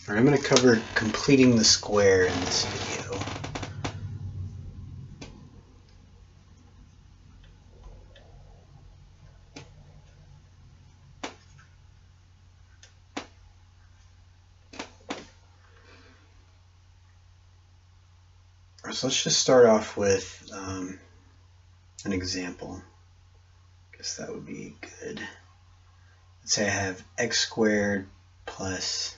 Alright, I'm going to cover completing the square in this video. So let's just start off with an example. I guess that would be good. Let's say I have x squared plus,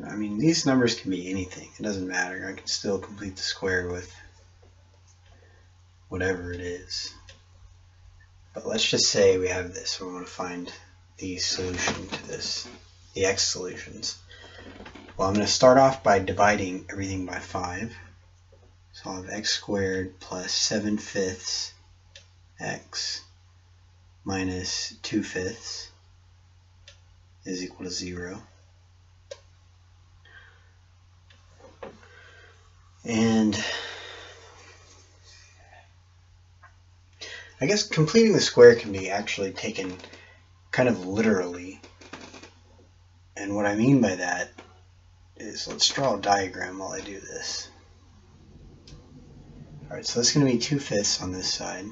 I mean, these numbers can be anything. It doesn't matter. I can still complete the square with whatever it is. But let's just say we have this. We want to find the solution to this, the x solutions. Well, I'm going to start off by dividing everything by 5. So I'll have x squared plus 7/5 x minus 2/5 is equal to 0. And I guess completing the square can be actually taken kind of literally. And what I mean by that is, let's draw a diagram while I do this. Alright, so that's going to be 2/5 on this side.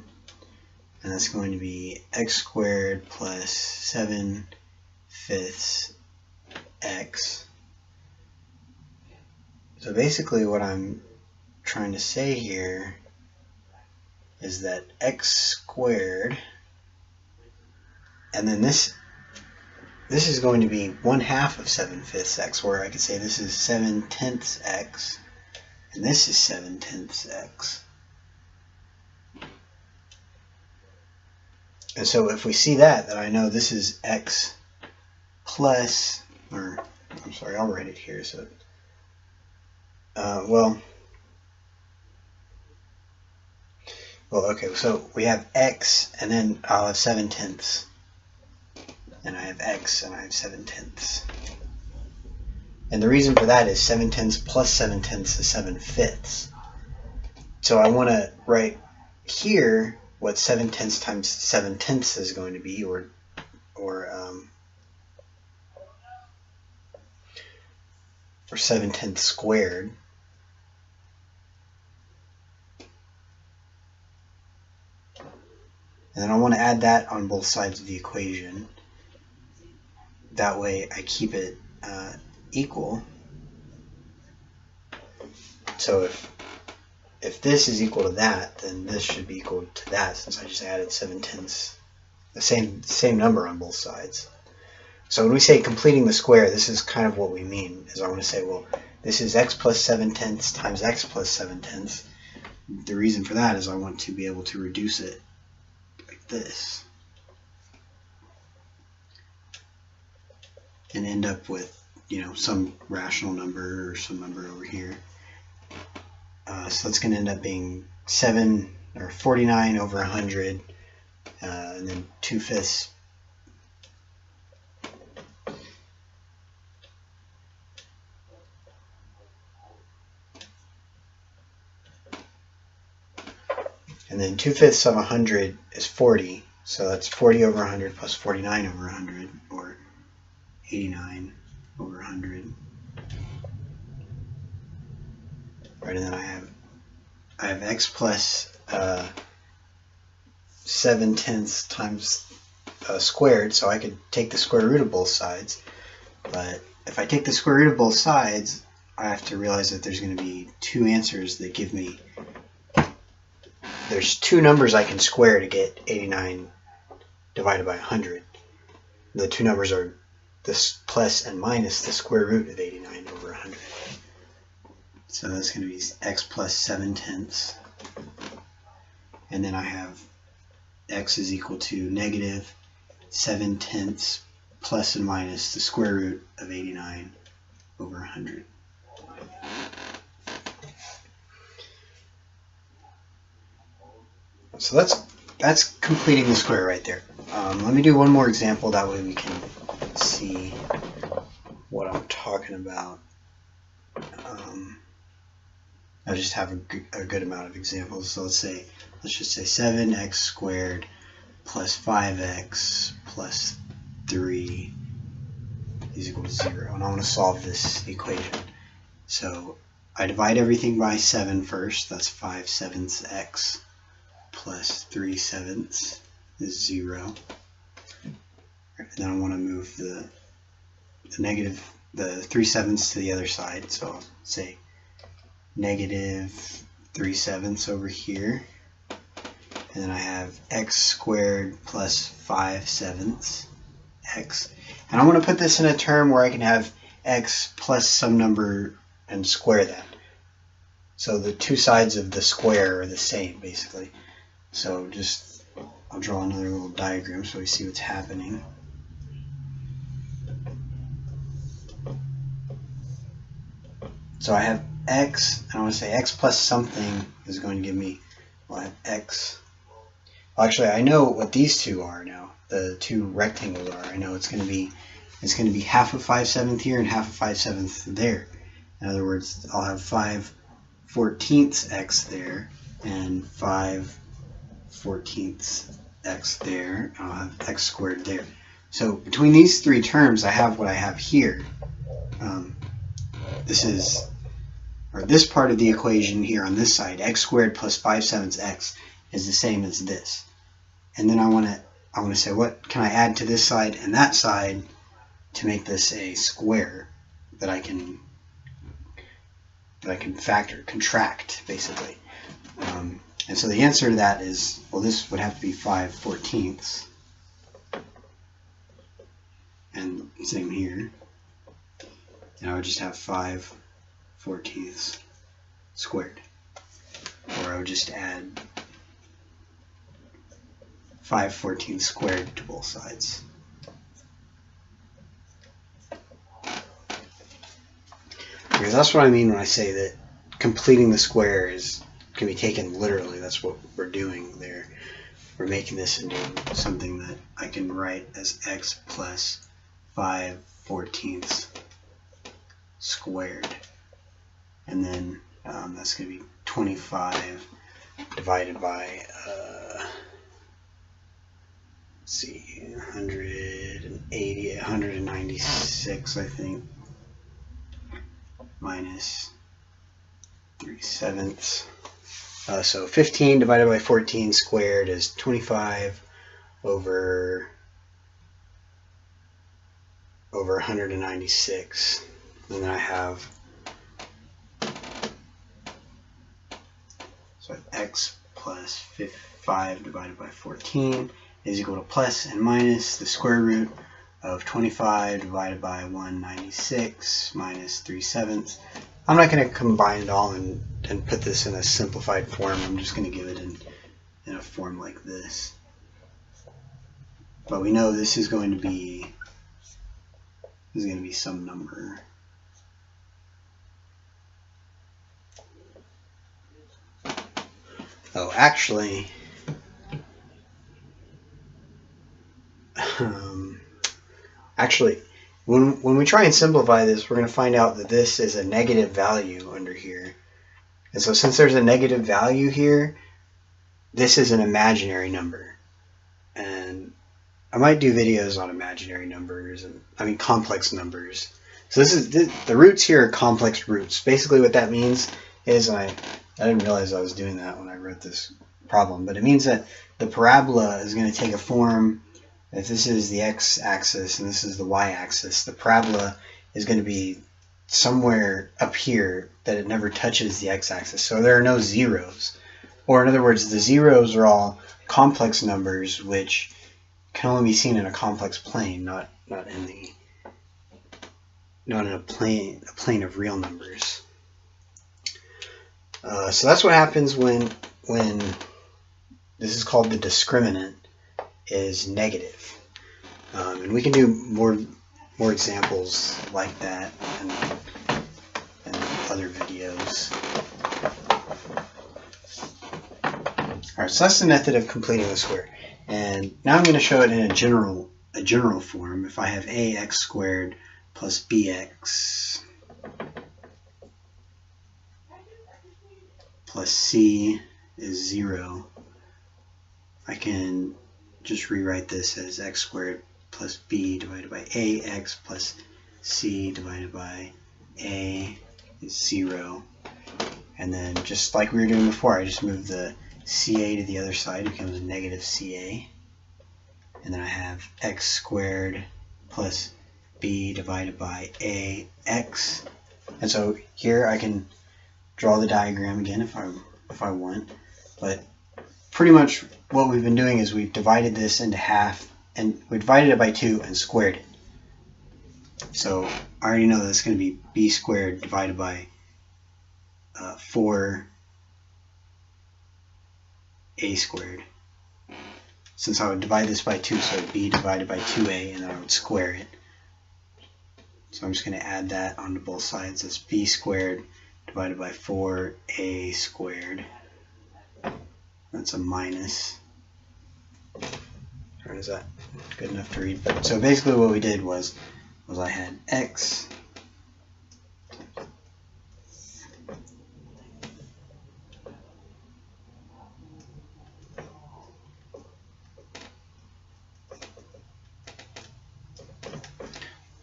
And that's going to be x squared plus 7/5 x. So basically what I'm trying to say here is that x squared, and then this is going to be 1/2 of 7/5 x, where I could say this is 7/10 x, and this is 7/10 x. And so if we see that, then I know this is x plus, or I'm sorry, I'll write it here. So, well, okay, so we have x, and then I'll have 7/10. And I have x, and I have 7/10. And the reason for that is 7/10 plus 7/10 is 7/5. So I want to write here what 7/10 times 7/10 is going to be, or 7/10 squared. And then I want to add that on both sides of the equation. That way I keep it equal. So if this is equal to that, then this should be equal to that, since I just added 7/10, the same number on both sides. So when we say completing the square, this is kind of what we mean. Is I want to say, well, this is x plus 7/10 times x plus 7/10. The reason for that is I want to be able to reduce it like this and end up with, you know, some rational number or some number over here. So that's going to end up being 49 over 100, and then 2/5. And then 2/5 of 100 is 40, so that's 40 over 100 plus 49 over 100, or 89 over 100. Right, and then I have x plus 7/10 times squared, so I could take the square root of both sides. But if I take the square root of both sides, I have to realize that there's going to be two answers that give me, there's two numbers I can square to get 89 divided by 100. The two numbers are this plus and minus the square root of 89 over 100. So that's going to be x plus 7/10. And then I have x is equal to negative 7/10 plus and minus the square root of 89 over 100. So that's completing the square right there. Let me do one more example, that way we can see what I'm talking about. I just have a good amount of examples. So let's just say 7x squared plus 5x plus 3 is equal to 0. And I want to solve this equation. So I divide everything by 7 first. That's 5/7 x plus 3/7 is 0. And then I want to move the 3/7 to the other side. So I'll say negative 3/7 over here. And then I have x squared plus 5/7 x. And I want to put this in a term where I can have x plus some number and square that. So the two sides of the square are the same, basically. So I'll draw another little diagram so we see what's happening. So I have x, and I want to say x plus something is going to give me, well, I have x. Well, actually, I know what these two are now. The two rectangles are. I know it's going to be half of 5/7 here and half of 5/7 there. In other words, I'll have 5/14 x there and 5/14 x there. And I'll have x squared there. So between these three terms, I have what I have here. This part of the equation here on this side, x squared plus 5/7 x is the same as this. And then I want to say, what can I add to this side and that side to make this a square that I can contract, basically. And so the answer to that is, well, this would have to be 5/14. And same here. And I would just have 5/14 squared. Or I would just add 5/14 squared to both sides. Because that's what I mean when I say that completing the square can be taken literally. That's what we're doing there. We're making this into something that I can write as x plus 5/14 squared. And then that's going to be 25 divided by, let's see, 196, I think, minus 3/7. So 15 divided by 14 squared is 25 over 196. And then I have, so I have x plus 5 divided by 14 is equal to plus and minus the square root of 25 divided by 196 minus 3/7. I'm not going to combine it all and put this in a simplified form. I'm just going to give it in a form like this. But we know this is going to be some number. Oh, actually, when we try and simplify this, we're going to find out that this is a negative value under here. And so since there's a negative value here, this is an imaginary number. And I might do videos on imaginary numbers, and complex numbers. So the roots here are complex roots. Basically what that means is, I didn't realize I was doing that when I wrote this problem, but it means that the parabola is going to take a form. If this is the x-axis and this is the y-axis, the parabola is going to be somewhere up here that it never touches the x-axis. So there are no zeros. Or in other words, the zeros are all complex numbers which can only be seen in a complex plane, not in a plane of real numbers. So that's what happens when this is called the discriminant is negative. And we can do more examples like that in other videos. Alright, so that's the method of completing the square. And now I'm going to show it in a general form. If I have ax squared plus bx plus c is 0, I can just rewrite this as x squared plus b divided by ax plus c divided by a is 0. And then just like we were doing before, I just move the ca to the other side. It becomes a negative ca. And then I have x squared plus b divided by ax. And so here I can draw the diagram again if I want. But pretty much what we've been doing is we've divided this into half, and we divided it by 2 and squared it. So I already know that it's going to be b squared divided by 4a squared. Since I would divide this by 2, so it would be divided by 2a, and then I would square it. So I'm just going to add that onto both sides. That's b squared divided by 4a squared. That's a minus. Or is that good enough to read? But so basically what we did was I had x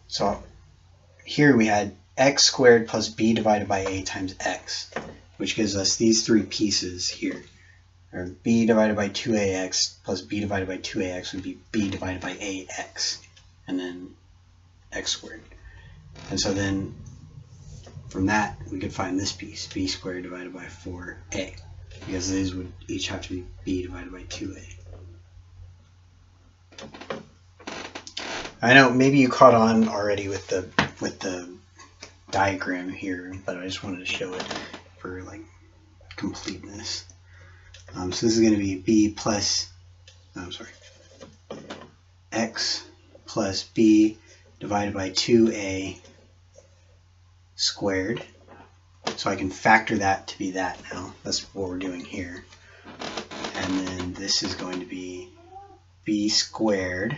so here we had x squared plus b divided by a times x, which gives us these three pieces here. Or b divided by 2ax plus b divided by 2ax would be b divided by ax, and then x squared. And so then from that we could find this piece, b squared divided by 4a, because these would each have to be b divided by 2a. I know maybe you caught on already with the diagram here, but I just wanted to show it for like completeness. So this is going to be b plus, x plus b divided by 2a squared. So I can factor that to be that now. That's what we're doing here. And then this is going to be b squared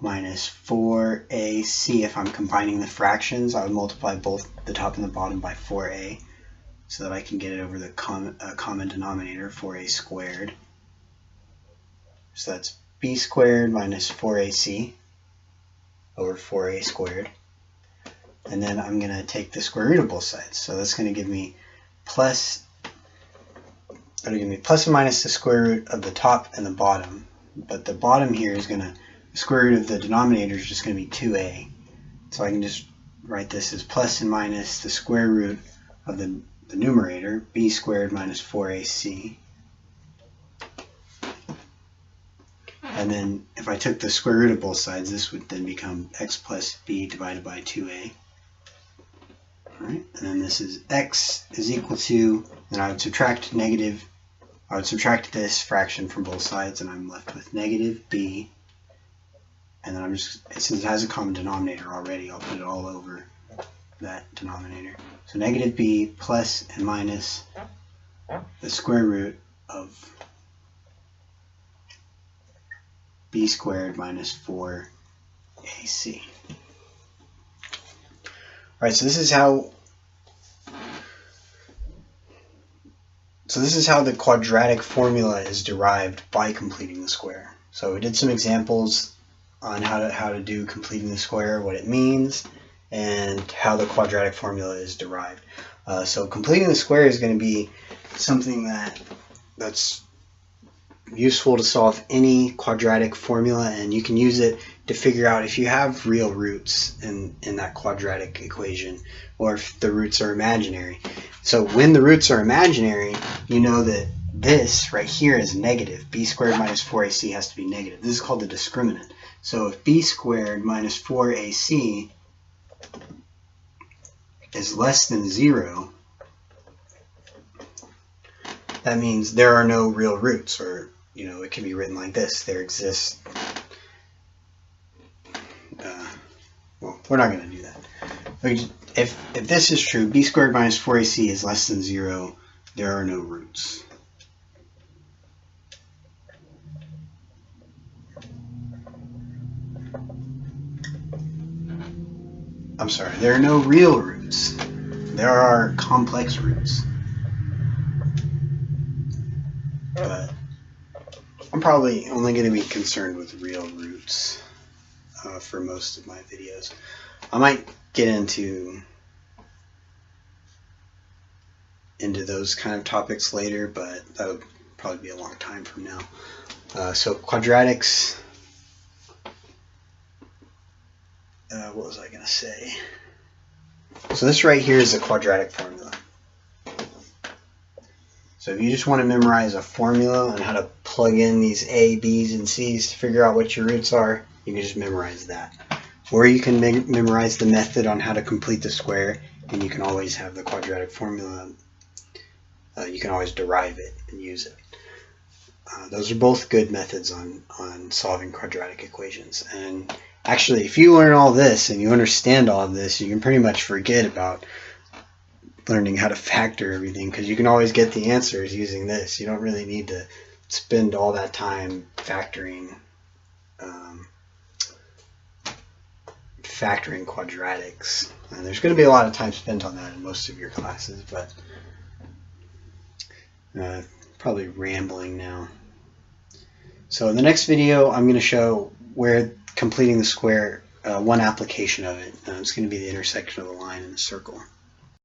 minus 4ac. If I'm combining the fractions, I would multiply both the top and the bottom by 4a, so that I can get it over the common denominator, 4a squared. So that's b squared minus 4ac over 4a squared. And then I'm going to take the square root of both sides. So that's going to give me plus and minus the square root of the top and the bottom. But the bottom here is going to, the square root of the denominator is just going to be 2a. So I can just write this as plus and minus the square root of the numerator, b squared minus 4ac. And then if I took the square root of both sides, this would then become x plus b divided by 2a. Alright, and then this is x is equal to, then I would subtract this fraction from both sides, and I'm left with negative b. And then I'm just, since it has a common denominator already, I'll put it all over that denominator. So negative b plus and minus the square root of b squared minus 4ac. Alright, so this is how the quadratic formula is derived by completing the square. So we did some examples on how to do completing the square, what it means, and how the quadratic formula is derived. So completing the square is going to be something that's useful to solve any quadratic formula, and you can use it to figure out if you have real roots in that quadratic equation, or if the roots are imaginary. So when the roots are imaginary, you know that this right here is negative. B squared minus 4ac has to be negative. This is called the discriminant. So if b squared minus 4ac is less than 0, that means there are no real roots, or it can be written like this: there exists. Well, we're not going to do that. If this is true, b squared minus 4ac is less than 0, there are no roots. I'm sorry, there are no real roots. There are complex roots. But I'm probably only going to be concerned with real roots for most of my videos. I might get into those kind of topics later, but that would probably be a long time from now. So quadratics, what was I going to say? So this right here is a quadratic formula. So if you just want to memorize a formula and how to plug in these A, B's, and C's to figure out what your roots are, you can just memorize that. Or you can memorize the method on how to complete the square, and you can always have the quadratic formula. You can always derive it and use it. Those are both good methods on solving quadratic equations. And actually, if you learn all this and you understand all of this, you can pretty much forget about learning how to factor everything, because you can always get the answers using this. You don't really need to spend all that time factoring quadratics. And there's going to be a lot of time spent on that in most of your classes, but probably rambling now. So in the next video, I'm going to show where completing the square, one application of it. It's going to be the intersection of the line and the circle.